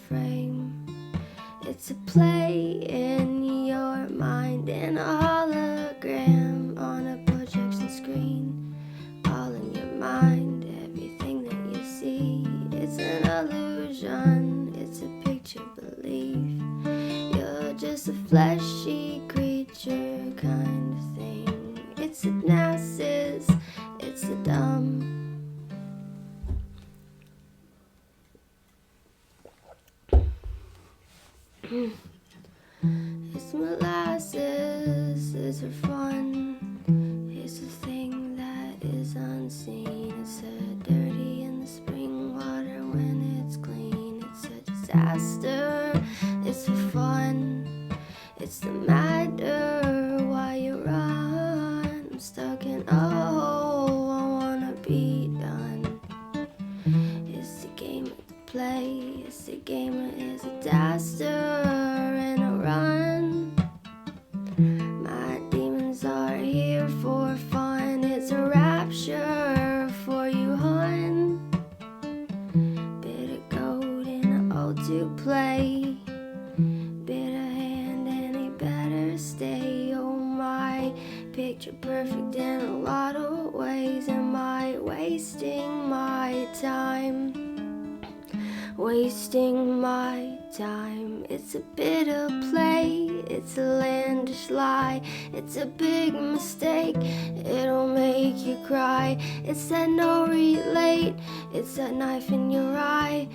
frame. It's a play in your mind, in a hologram on a projection screen. All in your mind, everything that you see, it's an illusion, it's a picture belief. You're just a fleshy creature kind of thing. It's hypnosis, it's a dumb. It's molasses, it's for fun. It's a thing that is unseen. It's dirty in the spring water when it's clean. It's a disaster, it's for fun. It's the matter why you run. I'm stuck in a hole, I wanna be done. It's the game of the play, it's the game of is a disaster and a run. My demons are here for fun. It's a rapture for you, hun. Bit of gold in a O2 play. Bit of hand and he better stay. Oh my, picture perfect in a lot of ways. Am I wasting my time? Wasting my time. It's a bit of play, it's a landish lie, it's a big mistake, it'll make you cry. It's that no relate, it's that knife in your eye.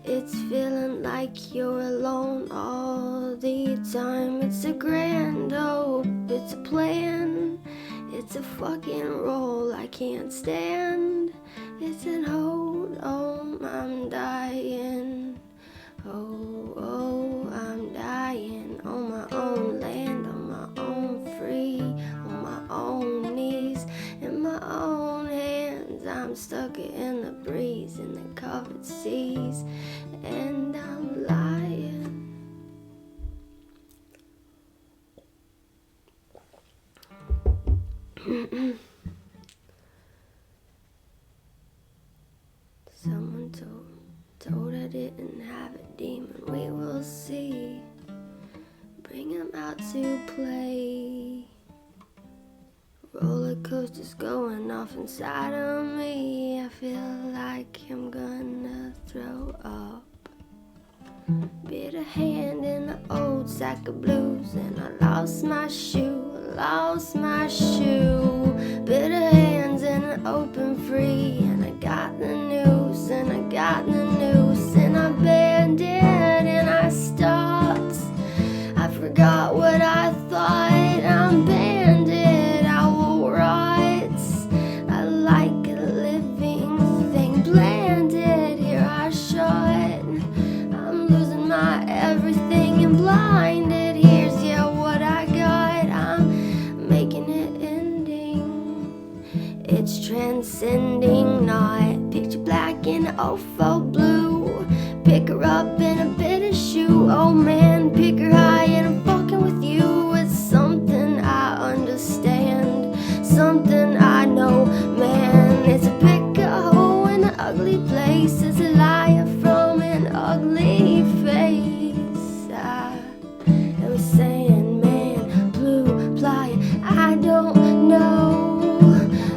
It's feeling like you're alone all the time. It's a grand hope, it's a plan, it's a fucking role I can't stand. It's an hold on, I'm dying. Oh, oh, I'm dying on my own land, on my own free, on my own knees, in my own hands. I'm stuck in the breeze, in the covered seas, and I'm lying. Someone told I didn't have a demon. We will see. Bring him out to play. Roller coasters going off inside of me. I feel like I'm gonna throw up. Bit of hand in an old sack of blues, and I lost my shoe, lost my shoe. Bit of hands in an open free, and I got the news, and I got the news, and I banned it, and I stopped. I forgot what I thought. I'm banded, I will rot. I like a living thing, blanded. Here I shot. I'm losing my everything and blinded. Here's what I got. I'm making it ending. It's transcending, not picture black and OFO blue. Pick her up in a bit of shoe. Oh man, pick her high and I'm fucking with you. It's something I understand, something I know, man. It's a pick a hole in an ugly place. It's a liar from an ugly face. I am saying, man, blue plier. I don't know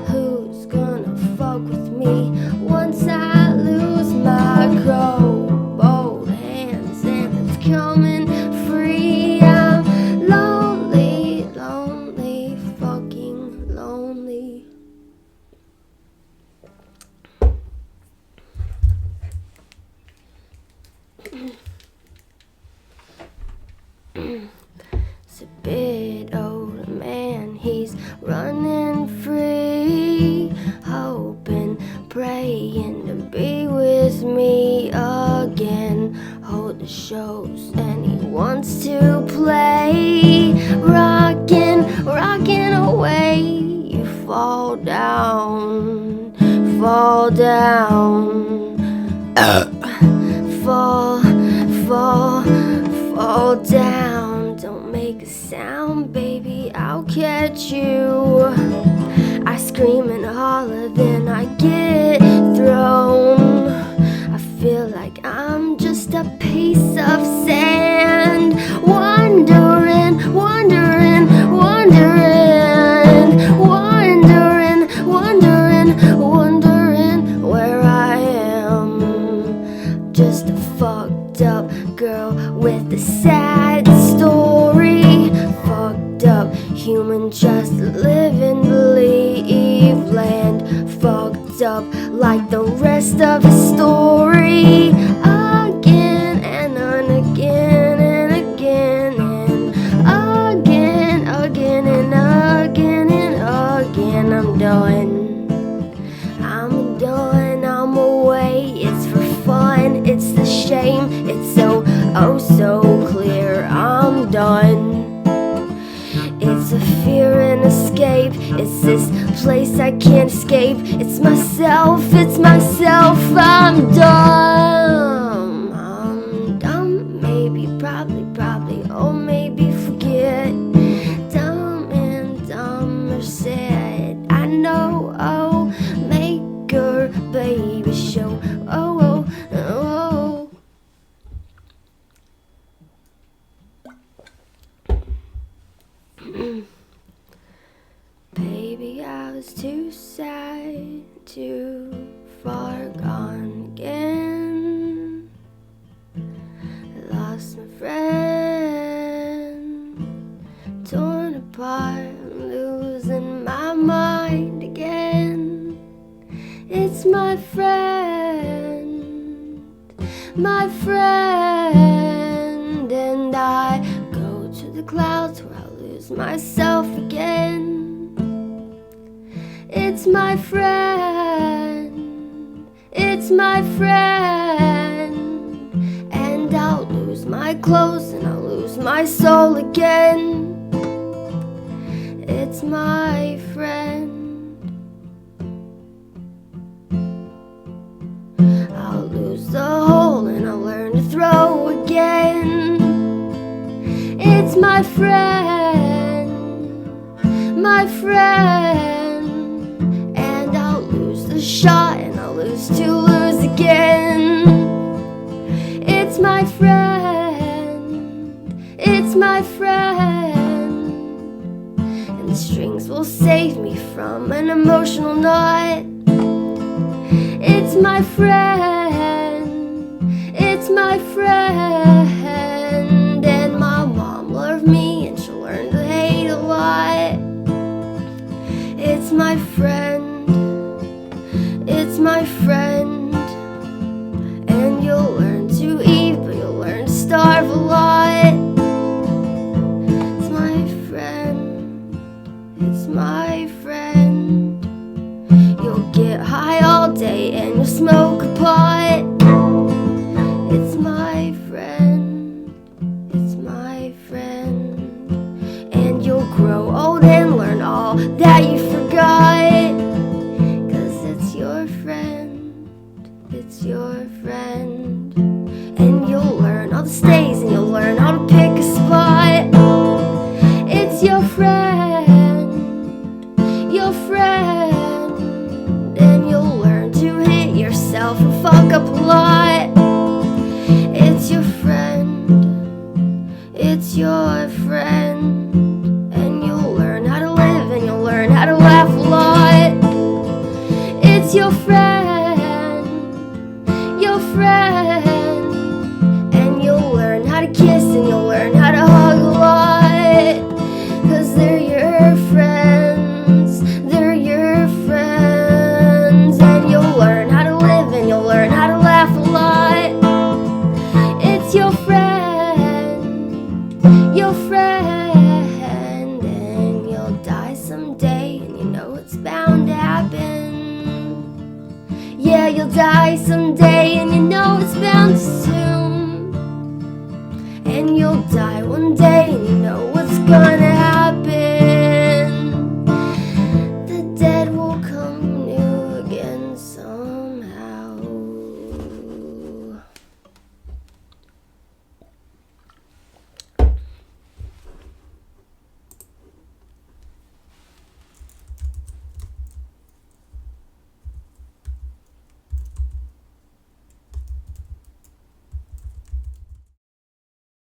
who's gonna fuck with me once I lose my crow. Bold hands and it's coming free. I'm lonely, lonely, fucking lonely. It's a bit older man, he's running free, hoping, praying to be with me again. Hold the shows and he wants to play, rocking, rocking away. You fall down, fall down, fall, fall, fall down. Don't make a sound, baby, I'll catch you. I scream and holler, then I get thrown. I feel like I'm just a piece of sand, wondering, wondering, wondering, wondering, wondering, wondering where I am. Just a fucked up girl with a sad story. Fucked up human, just live and believe land. Fucked up like the rest of his story. Again and again and again and again, again and again and again. I'm done. I'm done. I'm away. It's for fun. It's the shame. It's so, oh so clear. I'm done. It's a fear and escape. It's this place I can't escape. It's myself, it's myself. I'm dumb. I'm dumb. Maybe, probably, oh maybe forget. Dumb and dumber said, I know, oh, make her baby show. Oh, oh, oh. Baby, I was too sad, too far gone again. I lost my friend, torn apart, losing my mind again. It's my friend, and I go to the clouds where I lose myself again. It's my friend, and I'll lose my clothes and I'll lose my soul again. It's my friend. I'll lose the hole and I'll learn to throw again. It's my friend, and I'll lose the shot and I'll lose to lose again. It's my friend, and the strings will save me from an emotional knot. It's my friend, and my mom loved me and she'll learn to hate a lot. It's my friend, and you'll learn to eat, but you'll learn to starve a lot. It's my friend, you'll get high all day and you'll smoke a pot. It's my friend, and you'll grow old and learn all that you forgot. 'Cause it's your friend, and you'll learn all the stays and you'll learn how to pick a spot. It's your friend, and you'll learn to hit yourself and fuck up a lot. It's your friend, and you'll learn how to live and you'll learn how to laugh a lot. It's your friend, and you'll learn how to kiss and you'll learn how to hug a lot. 'Cause they're your friends, and you'll learn how to live and you'll learn how to laugh a lot. It's your friend, and you'll die someday, and you know it's bound to happen. Yeah, you'll die someday, and you know it's bound to soon. And you'll die one day, and you know what's gonna